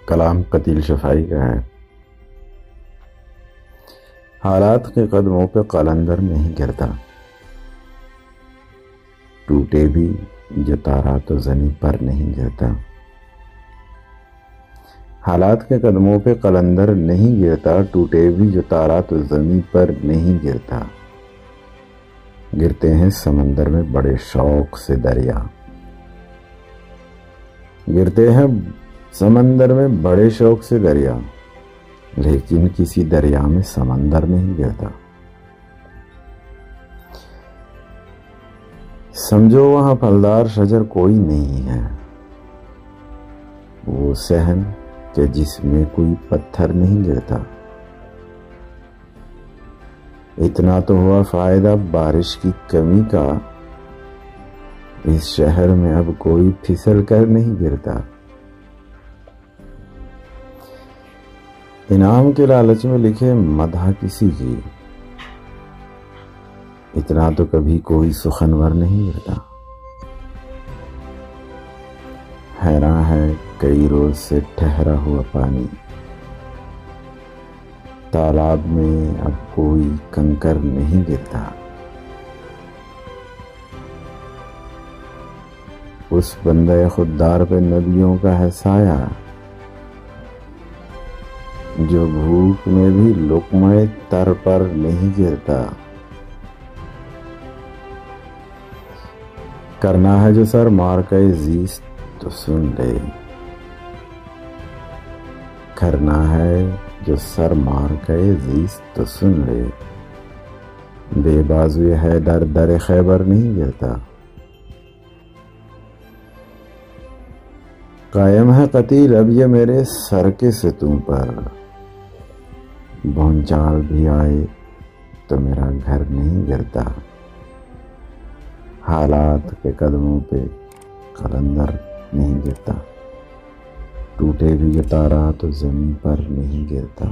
کلام قتیل شفائی کا ہے۔ حالات کے قدموں پہ قلندر نہیں گرتا، ٹوٹے بھی جو تارا تو زمیں پر نہیں گرتا۔ حالات کے قدموں پہ قلندر نہیں گرتا، ٹوٹے بھی جو تارا تو زمیں پر نہیں گرتا۔ گرتے ہیں سمندر میں بڑے شوق سے دریا، گرتے ہیں سمندر میں بڑے شوق سے دریا، لیکن کسی دریا میں سمندر نہیں گرتا۔ سمجھو وہاں پھلدار شجر کوئی نہیں ہے، وہ صحن کہ جس میں کوئی پتھر نہیں گرتا۔ اتنا تو ہوا فائدہ بارش کی کمی کا، اس شہر میں اب کوئی پھسل کر نہیں گرتا۔ انعام کے لالچ میں لکھے مدح کسی کی، اتنا تو کبھی کوئی سخنور نہیں گرتا۔ حیراں ہے کئی روز سے ٹھہرا ہوا پانی، تالاب میں اب کوئی کنکر نہیں گرتا۔ اس بندے خوددار پہ نبیوں کا ہے سایہ، جو بھوک میں بھی لقمہ تر پر نہیں گرتا۔ کرنا ہے جو سر مار کے زیست تو سن لے، کرنا ہے جو سر مار کے زیست تو سن لے، بے بازوی ہے در خیبر نہیں گرتا۔ قائم ہے قتیل اب یہ میرے سر کے ستون پر، بھونچال بھی آئے تو میرا گھر نہیں گرتا۔ حالات کے قدموں پہ قلندر نہیں گرتا، ٹوٹے بھی یہ تارا تو زمین پر نہیں گرتا۔